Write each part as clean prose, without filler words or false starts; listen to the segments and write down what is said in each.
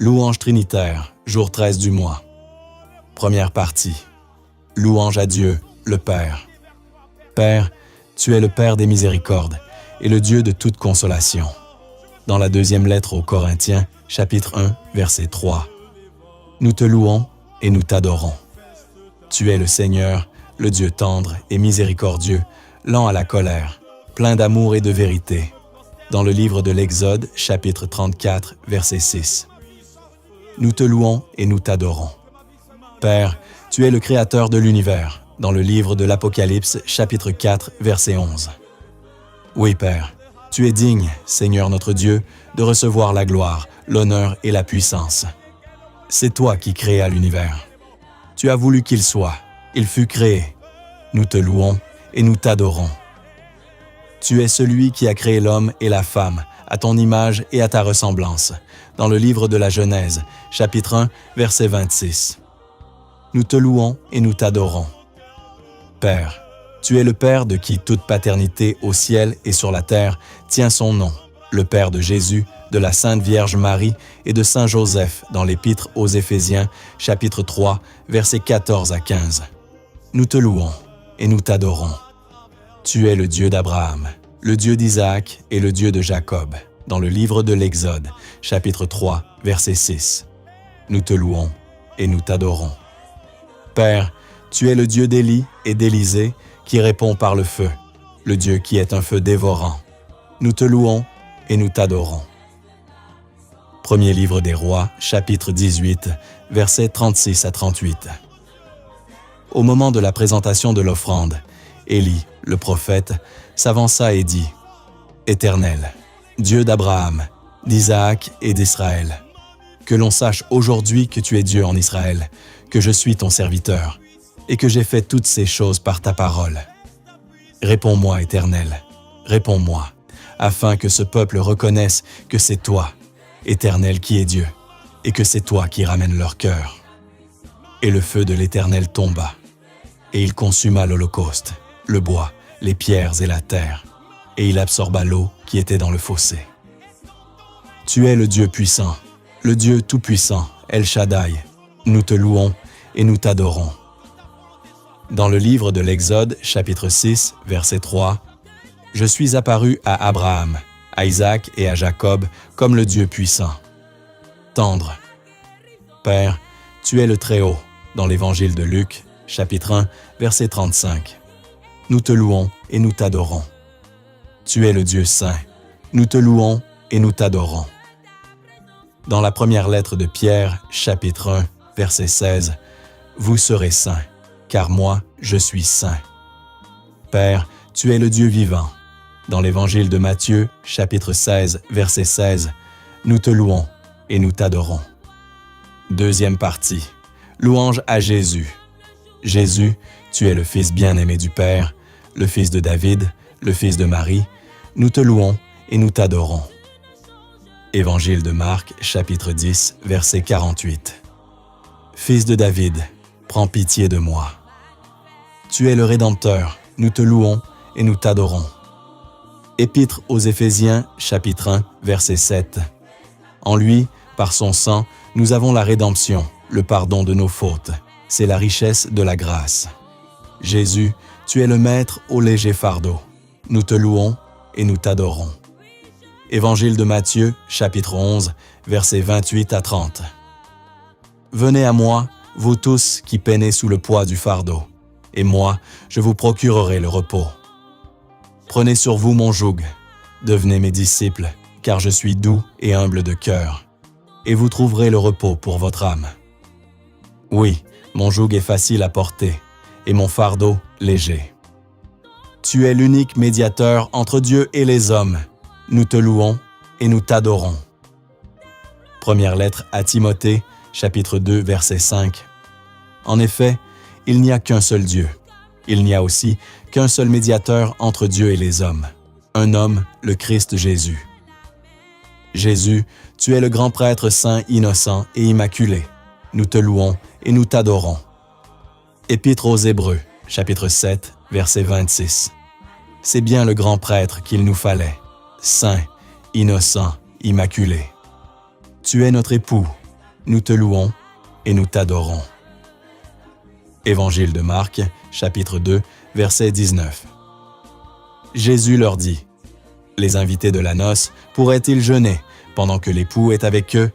Louange trinitaire, jour 13 du mois. Première partie. Louange à Dieu, le Père. Père, tu es le Père des miséricordes et le Dieu de toute consolation. Dans la deuxième lettre aux Corinthiens, chapitre 1, verset 3. Nous te louons et nous t'adorons. Tu es le Seigneur, le Dieu tendre et miséricordieux, lent à la colère, plein d'amour et de vérité. Dans le livre de l'Exode, chapitre 34, verset 6. Nous te louons et nous t'adorons. Père, tu es le Créateur de l'univers, dans le livre de l'Apocalypse, chapitre 4, verset 11. Oui, Père, tu es digne, Seigneur notre Dieu, de recevoir la gloire, l'honneur et la puissance. C'est toi qui créas l'univers. Tu as voulu qu'il soit, il fut créé. Nous te louons et nous t'adorons. Tu es celui qui a créé l'homme et la femme, à ton image et à ta ressemblance, dans le livre de la Genèse, chapitre 1, verset 26. Nous te louons et nous t'adorons. Père, tu es le Père de qui toute paternité au ciel et sur la terre tient son nom, le Père de Jésus, de la Sainte Vierge Marie et de Saint Joseph dans l'Épître aux Éphésiens, chapitre 3, versets 14 à 15. Nous te louons et nous t'adorons. Tu es le Dieu d'Abraham, le Dieu d'Isaac et le Dieu de Jacob, dans le livre de l'Exode, chapitre 3, verset 6. Nous te louons et nous t'adorons. Père, tu es le Dieu d'Élie et d'Élisée qui répond par le feu, le Dieu qui est un feu dévorant. Nous te louons et nous t'adorons. Premier livre des Rois, chapitre 18, versets 36 à 38. Au moment de la présentation de l'offrande, Élie, le prophète, s'avança et dit « Éternel, Dieu d'Abraham, d'Isaac et d'Israël, que l'on sache aujourd'hui que tu es Dieu en Israël, que je suis ton serviteur, et que j'ai fait toutes ces choses par ta parole. Réponds-moi, Éternel, réponds-moi, afin que ce peuple reconnaisse que c'est toi, Éternel, qui est Dieu, et que c'est toi qui ramènes leur cœur. » Et le feu de l'Éternel tomba, et il consuma l'holocauste, le bois, les pierres et la terre, et il absorba l'eau qui était dans le fossé. Tu es le Dieu puissant, le Dieu tout-puissant, El Shaddai. Nous te louons et nous t'adorons. Dans le livre de l'Exode, chapitre 6, verset 3, « Je suis apparu à Abraham, à Isaac et à Jacob comme le Dieu puissant. Tendre. Père, tu es le Très-Haut. » Dans l'Évangile de Luc, chapitre 1, verset 35. Nous te louons et nous t'adorons. Tu es le Dieu saint. Nous te louons et nous t'adorons. Dans la première lettre de Pierre, chapitre 1, verset 16, « Vous serez saints, car moi, je suis saint. » Père, tu es le Dieu vivant. Dans l'Évangile de Matthieu, chapitre 16, verset 16, « Nous te louons et nous t'adorons. » Deuxième partie. Louange à Jésus. Jésus, tu es le Fils bien-aimé du Père, le Fils de David, le Fils de Marie. Nous te louons et nous t'adorons. Évangile de Marc, chapitre 10, verset 48. Fils de David, prends pitié de moi. Tu es le Rédempteur, nous te louons et nous t'adorons. Épître aux Éphésiens, chapitre 1, verset 7. En lui, par son sang, nous avons la rédemption, le pardon de nos fautes. C'est la richesse de la grâce. Jésus, tu es le Maître au léger fardeau. Nous te louons et nous t'adorons. Évangile de Matthieu, chapitre 11, versets 28 à 30. Venez à moi, vous tous qui peinez sous le poids du fardeau, et moi, je vous procurerai le repos. Prenez sur vous mon joug, devenez mes disciples, car je suis doux et humble de cœur, et vous trouverez le repos pour votre âme. Oui, mon joug est facile à porter, et mon fardeau léger. Tu es l'unique médiateur entre Dieu et les hommes. Nous te louons et nous t'adorons. Première lettre à Timothée, chapitre 2, verset 5. En effet, il n'y a qu'un seul Dieu. Il n'y a aussi qu'un seul médiateur entre Dieu et les hommes. Un homme, le Christ Jésus. Jésus, tu es le grand prêtre saint, innocent et immaculé. Nous te louons et nous t'adorons. Épître aux Hébreux, chapitre 7, verset 26. C'est bien le grand prêtre qu'il nous fallait, saint, innocent, immaculé. Tu es notre époux, nous te louons et nous t'adorons. Évangile de Marc, chapitre 2, verset 19. Jésus leur dit, « Les invités de la noce pourraient-ils jeûner pendant que l'époux est avec eux?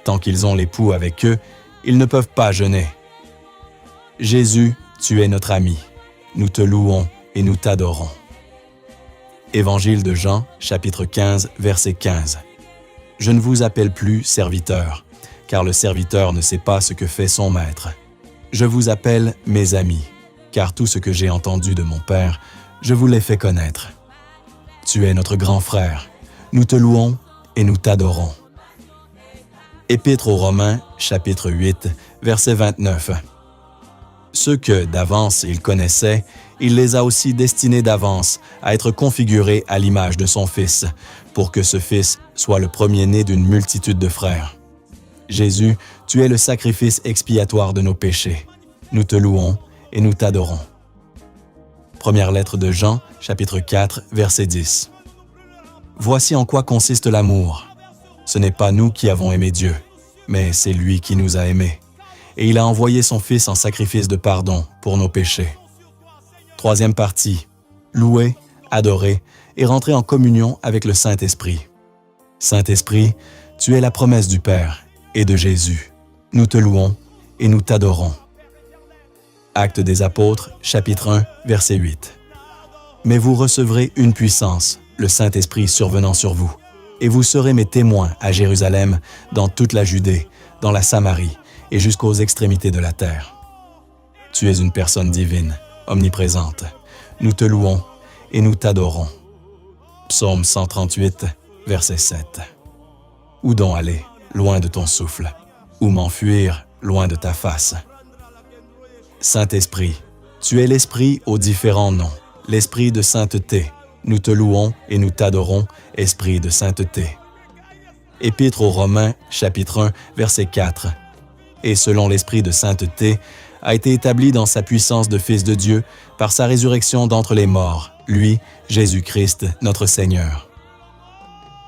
Tant qu'ils ont l'époux avec eux, ils ne peuvent pas jeûner. Jésus, tu es notre ami. Nous te louons et nous t'adorons. » Évangile de Jean, chapitre 15, verset 15. « Je ne vous appelle plus serviteurs, car le serviteur ne sait pas ce que fait son maître. Je vous appelle mes amis, car tout ce que j'ai entendu de mon Père, je vous l'ai fait connaître. Tu es notre grand frère. Nous te louons et nous t'adorons. » Épître aux Romains, chapitre 8, verset 29. « Ceux que, d'avance, il connaissait, il les a aussi destinés d'avance à être configurés à l'image de son Fils, pour que ce Fils soit le premier-né d'une multitude de frères. Jésus, tu es le sacrifice expiatoire de nos péchés. Nous te louons et nous t'adorons. » Première lettre de Jean, chapitre 4, verset 10. « Voici en quoi consiste l'amour. Ce n'est pas nous qui avons aimé Dieu, mais c'est lui qui nous a aimés. Et il a envoyé son Fils en sacrifice de pardon pour nos péchés. » Troisième partie. Louer, adorer et rentrer en communion avec le Saint-Esprit. Saint-Esprit, tu es la promesse du Père et de Jésus. Nous te louons et nous t'adorons. Actes des Apôtres, chapitre 1, verset 8. « Mais vous recevrez une puissance, le Saint-Esprit survenant sur vous, et vous serez mes témoins à Jérusalem, dans toute la Judée, dans la Samarie et jusqu'aux extrémités de la terre. » Tu es une personne divine, omniprésente. Nous te louons et nous t'adorons. Psaume 138, verset 7. Où donc aller, loin de ton souffle? Où m'enfuir, loin de ta face? Saint-Esprit, tu es l'Esprit aux différents noms, l'Esprit de sainteté. Nous te louons et nous t'adorons, Esprit de sainteté. Épître aux Romains, chapitre 1, verset 4. Et selon l'Esprit de sainteté, a été établi dans sa puissance de Fils de Dieu par sa résurrection d'entre les morts, lui, Jésus-Christ, notre Seigneur.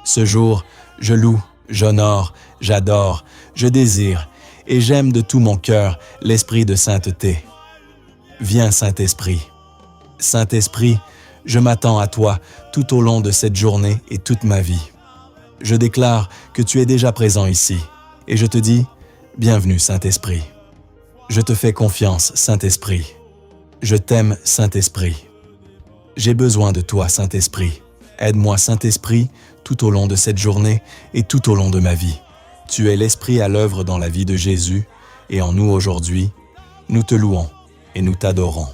Ce jour, je loue, j'honore, j'adore, je désire, et j'aime de tout mon cœur l'Esprit de sainteté. Viens, Saint-Esprit. Saint-Esprit, je m'attends à toi tout au long de cette journée et toute ma vie. Je déclare que tu es déjà présent ici, et je te dis, bienvenue, Saint-Esprit. Je te fais confiance, Saint-Esprit. Je t'aime, Saint-Esprit. J'ai besoin de toi, Saint-Esprit. Aide-moi, Saint-Esprit, tout au long de cette journée et tout au long de ma vie. Tu es l'Esprit à l'œuvre dans la vie de Jésus et en nous aujourd'hui. Nous te louons et nous t'adorons.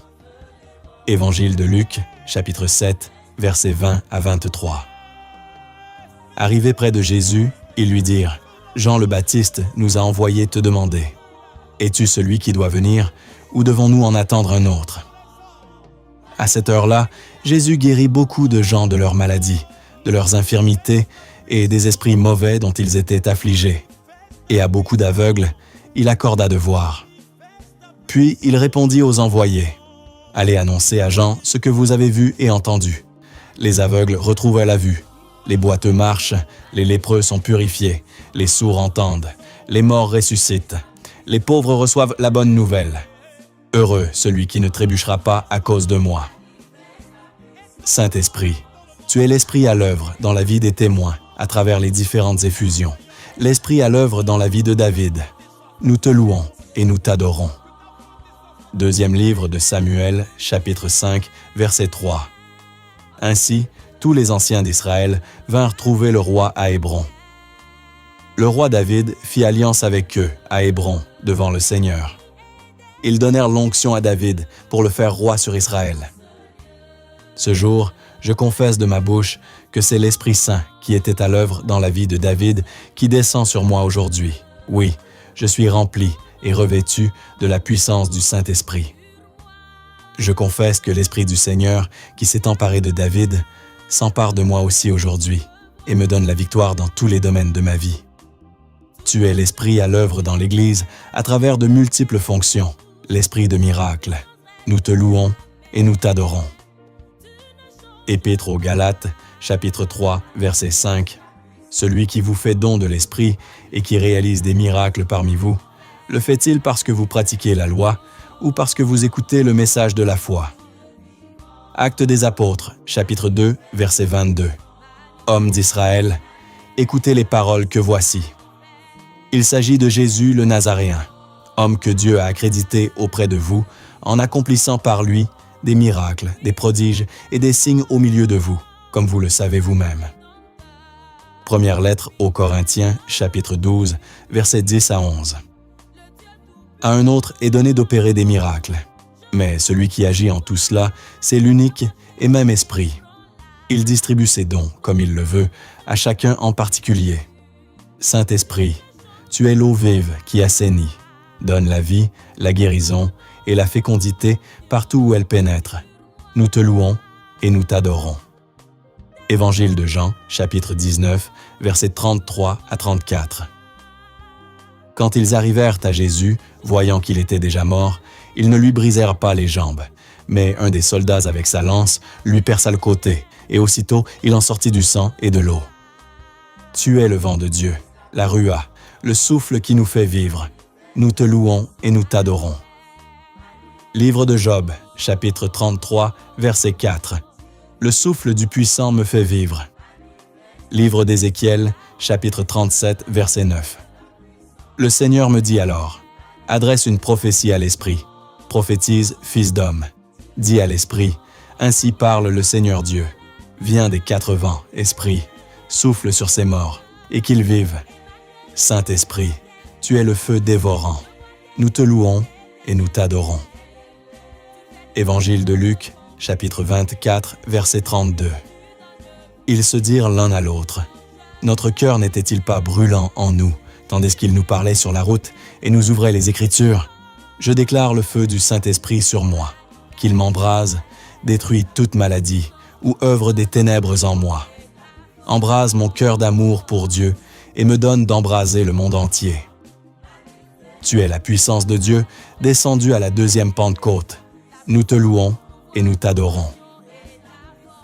Évangile de Luc, chapitre 7, versets 20 à 23. Arrivés près de Jésus, ils lui dirent, « Jean le Baptiste nous a envoyé te demander, « Es-tu celui qui doit venir, ou devons-nous en attendre un autre? » À cette heure-là, Jésus guérit beaucoup de gens de leurs maladies, de leurs infirmités et des esprits mauvais dont ils étaient affligés. Et à beaucoup d'aveugles, il accorda de voir. Puis il répondit aux envoyés, « Allez annoncer à Jean ce que vous avez vu et entendu. Les aveugles retrouvent la vue, les boiteux marchent, les lépreux sont purifiés, les sourds entendent, les morts ressuscitent, les pauvres reçoivent la bonne nouvelle. Heureux celui qui ne trébuchera pas à cause de moi. » Saint-Esprit, tu es l'Esprit à l'œuvre dans la vie des témoins à travers les différentes effusions, l'Esprit à l'œuvre dans la vie de David. Nous te louons et nous t'adorons. Deuxième livre de Samuel, chapitre 5, verset 3. Ainsi, tous les anciens d'Israël vinrent trouver le roi à Hébron. Le roi David fit alliance avec eux à Hébron, devant le Seigneur. Ils donnèrent l'onction à David pour le faire roi sur Israël. Ce jour, je confesse de ma bouche que c'est l'Esprit Saint qui était à l'œuvre dans la vie de David qui descend sur moi aujourd'hui. Oui, je suis rempli et revêtu de la puissance du Saint-Esprit. Je confesse que l'Esprit du Seigneur qui s'est emparé de David s'empare de moi aussi aujourd'hui et me donne la victoire dans tous les domaines de ma vie. Tu es l'Esprit à l'œuvre dans l'Église à travers de multiples fonctions, l'Esprit de miracle. Nous te louons et nous t'adorons. Épître aux Galates, chapitre 3, verset 5. Celui qui vous fait don de l'Esprit et qui réalise des miracles parmi vous, le fait-il parce que vous pratiquez la loi ou parce que vous écoutez le message de la foi? Actes des Apôtres, chapitre 2, verset 22. Hommes d'Israël, écoutez les paroles que voici. Il s'agit de Jésus le Nazaréen, homme que Dieu a accrédité auprès de vous en accomplissant par lui des miracles, des prodiges et des signes au milieu de vous, comme vous le savez vous-même. Première lettre aux Corinthiens, chapitre 12, versets 10 à 11. À un autre est donné d'opérer des miracles, mais celui qui agit en tout cela, c'est l'unique et même Esprit. Il distribue ses dons, comme il le veut, à chacun en particulier. Saint-Esprit, tu es l'eau vive qui assainit, donne la vie, la guérison et la fécondité partout où elle pénètre. Nous te louons et nous t'adorons. Évangile de Jean, chapitre 19, versets 33 à 34. Quand ils arrivèrent à Jésus, voyant qu'il était déjà mort, ils ne lui brisèrent pas les jambes, mais un des soldats avec sa lance lui perça le côté, et aussitôt il en sortit du sang et de l'eau. Tu es le vent de Dieu, la ruah, le souffle qui nous fait vivre. Nous te louons et nous t'adorons. Livre de Job, chapitre 33, verset 4. Le souffle du puissant me fait vivre. Livre d'Ézéchiel, chapitre 37, verset 9. Le Seigneur me dit alors, adresse une prophétie à l'Esprit, prophétise, fils d'homme. Dis à l'Esprit, ainsi parle le Seigneur Dieu. Viens des quatre vents, Esprit, souffle sur ces morts, et qu'ils vivent. Saint-Esprit, tu es le feu dévorant. Nous te louons et nous t'adorons. Évangile de Luc, chapitre 24, verset 32. Ils se dirent l'un à l'autre, « Notre cœur n'était-il pas brûlant en nous, tandis qu'il nous parlait sur la route et nous ouvrait les Écritures? Je déclare le feu du Saint-Esprit sur moi, qu'il m'embrase, détruit toute maladie, ou œuvre des ténèbres en moi. Embrase mon cœur d'amour pour Dieu et me donne d'embraser le monde entier. Tu es la puissance de Dieu, descendue à la deuxième Pentecôte. Nous te louons et nous t'adorons.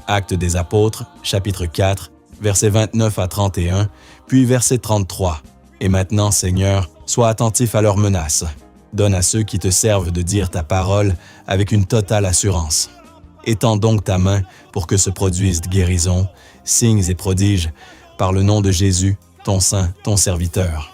Actes des Apôtres, chapitre 4, versets 29 à 31, puis verset 33. Et maintenant, Seigneur, sois attentif à leurs menaces. Donne à ceux qui te servent de dire ta parole avec une totale assurance. Étends donc ta main pour que se produisent guérisons, signes et prodiges, par le nom de Jésus, ton saint, ton serviteur.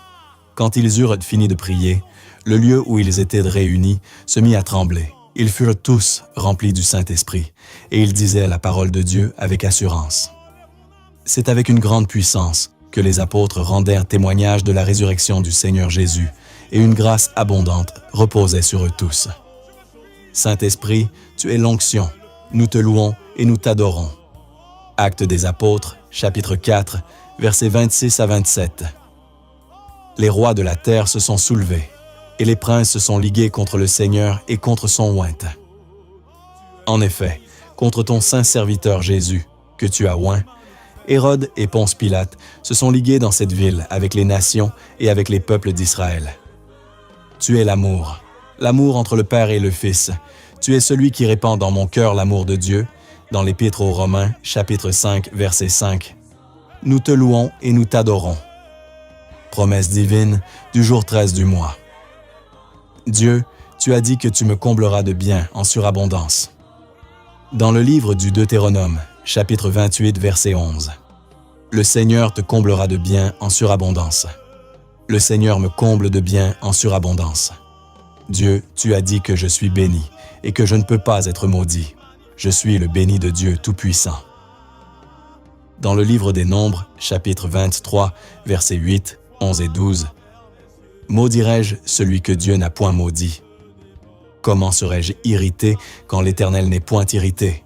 Quand ils eurent fini de prier, le lieu où ils étaient réunis se mit à trembler. Ils furent tous remplis du Saint-Esprit, et ils disaient la parole de Dieu avec assurance. C'est avec une grande puissance que les apôtres rendèrent témoignage de la résurrection du Seigneur Jésus, et une grâce abondante reposait sur eux tous. Saint-Esprit, tu es l'onction, nous te louons et nous t'adorons. Actes des Apôtres, chapitre 4, versets 26 à 27. Les rois de la terre se sont soulevés, et les princes se sont ligués contre le Seigneur et contre son oint. En effet, contre ton saint serviteur Jésus, que tu as oint, Hérode et Ponce Pilate se sont ligués dans cette ville avec les nations et avec les peuples d'Israël. Tu es l'amour entre le Père et le Fils. Tu es celui qui répand dans mon cœur l'amour de Dieu, dans l'Épître aux Romains, chapitre 5, verset 5. Nous te louons et nous t'adorons. Promesse divine du jour 13 du mois. Dieu, tu as dit que tu me combleras de biens en surabondance. Dans le livre du Deutéronome, chapitre 28, verset 11. Le Seigneur te comblera de biens en surabondance. Le Seigneur me comble de biens en surabondance. Dieu, tu as dit que je suis béni et que je ne peux pas être maudit. Je suis le béni de Dieu Tout-Puissant. Dans le livre des Nombres, chapitre 23, versets 8, 11 et 12. Maudirai-je celui que Dieu n'a point maudit? Comment serais-je irrité quand l'Éternel n'est point irrité?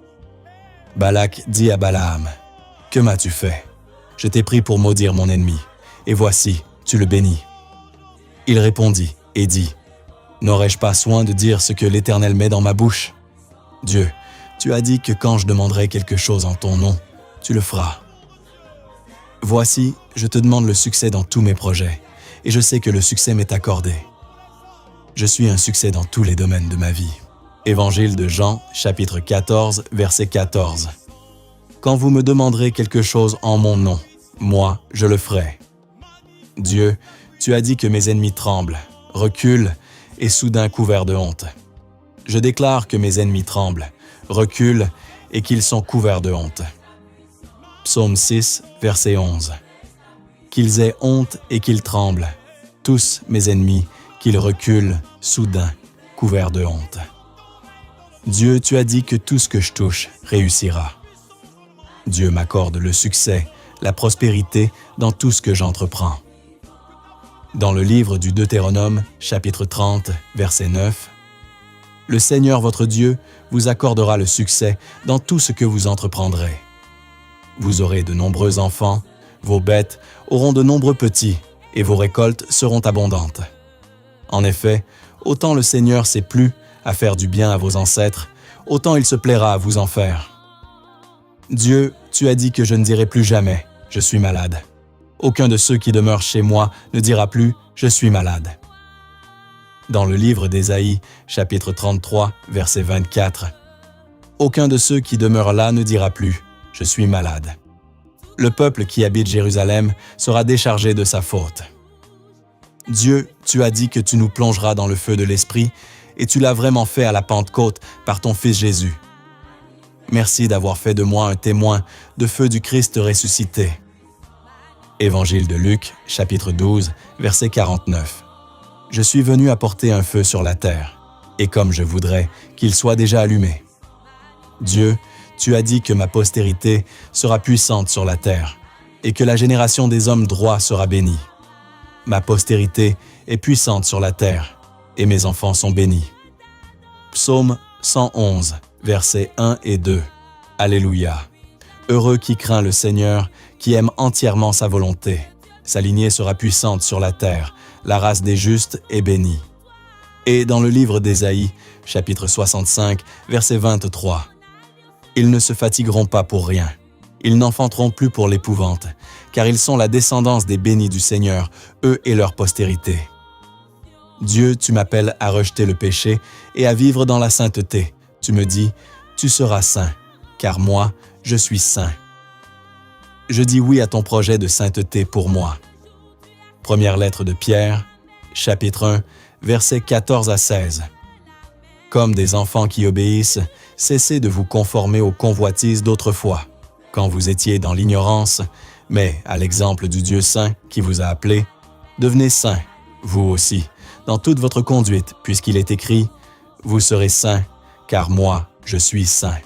Balak dit à Balaam, « Que m'as-tu fait? Je t'ai pris pour maudire mon ennemi, et voici, tu le bénis. » Il répondit et dit, « N'aurais-je pas soin de dire ce que l'Éternel met dans ma bouche? Dieu, tu as dit que quand je demanderai quelque chose en ton nom, tu le feras. Voici, je te demande le succès dans tous mes projets, et je sais que le succès m'est accordé. Je suis un succès dans tous les domaines de ma vie. » Évangile de Jean, chapitre 14, verset 14. « Quand vous me demanderez quelque chose en mon nom, moi, je le ferai. Dieu, tu as dit que mes ennemis tremblent, reculent et soudain couverts de honte. Je déclare que mes ennemis tremblent, reculent et qu'ils sont couverts de honte. Psaume 6, verset 11. Qu'ils aient honte et qu'ils tremblent, tous mes ennemis, qu'ils reculent, soudain, couverts de honte. Dieu, tu as dit que tout ce que je touche réussira. Dieu m'accorde le succès, la prospérité dans tout ce que j'entreprends. Dans le livre du Deutéronome, chapitre 30, verset 9, « Le Seigneur votre Dieu vous accordera le succès dans tout ce que vous entreprendrez. Vous aurez de nombreux enfants, vos bêtes auront de nombreux petits, et vos récoltes seront abondantes. En effet, autant le Seigneur s'est plu à faire du bien à vos ancêtres, autant il se plaira à vous en faire. Dieu, tu as dit que je ne dirai plus jamais « Je suis malade ». Aucun de ceux qui demeurent chez moi ne dira plus « Je suis malade ». Dans le livre d'Ésaïe, chapitre 33, verset 24, « Aucun de ceux qui demeurent là ne dira plus « Je suis malade ». Le peuple qui habite Jérusalem sera déchargé de sa faute. Dieu, tu as dit que tu nous plongeras dans le feu de l'Esprit et tu l'as vraiment fait à la Pentecôte par ton Fils Jésus. Merci d'avoir fait de moi un témoin de feu du Christ ressuscité. Évangile de Luc, chapitre 12, verset 49. Je suis venu apporter un feu sur la terre, et comme je voudrais qu'il soit déjà allumé. Dieu, tu as dit que ma postérité sera puissante sur la terre, et que la génération des hommes droits sera bénie. Ma postérité est puissante sur la terre, et mes enfants sont bénis. Psaume 111, versets 1 et 2. Alléluia. Heureux qui craint le Seigneur, qui aime entièrement sa volonté. Sa lignée sera puissante sur la terre, la race des justes est bénie. Et dans le livre d'Ésaïe, chapitre 65, verset 23. Ils ne se fatigueront pas pour rien. Ils n'enfanteront plus pour l'épouvante, car ils sont la descendance des bénis du Seigneur, eux et leur postérité. Dieu, tu m'appelles à rejeter le péché et à vivre dans la sainteté. Tu me dis, tu seras saint, car moi, je suis saint. Je dis oui à ton projet de sainteté pour moi. Première lettre de Pierre, chapitre 1, versets 14 à 16. Comme des enfants qui obéissent, cessez de vous conformer aux convoitises d'autrefois, quand vous étiez dans l'ignorance, mais à l'exemple du Dieu saint qui vous a appelé, devenez saints, vous aussi, dans toute votre conduite, puisqu'il est écrit « Vous serez saints, car moi, je suis saint ».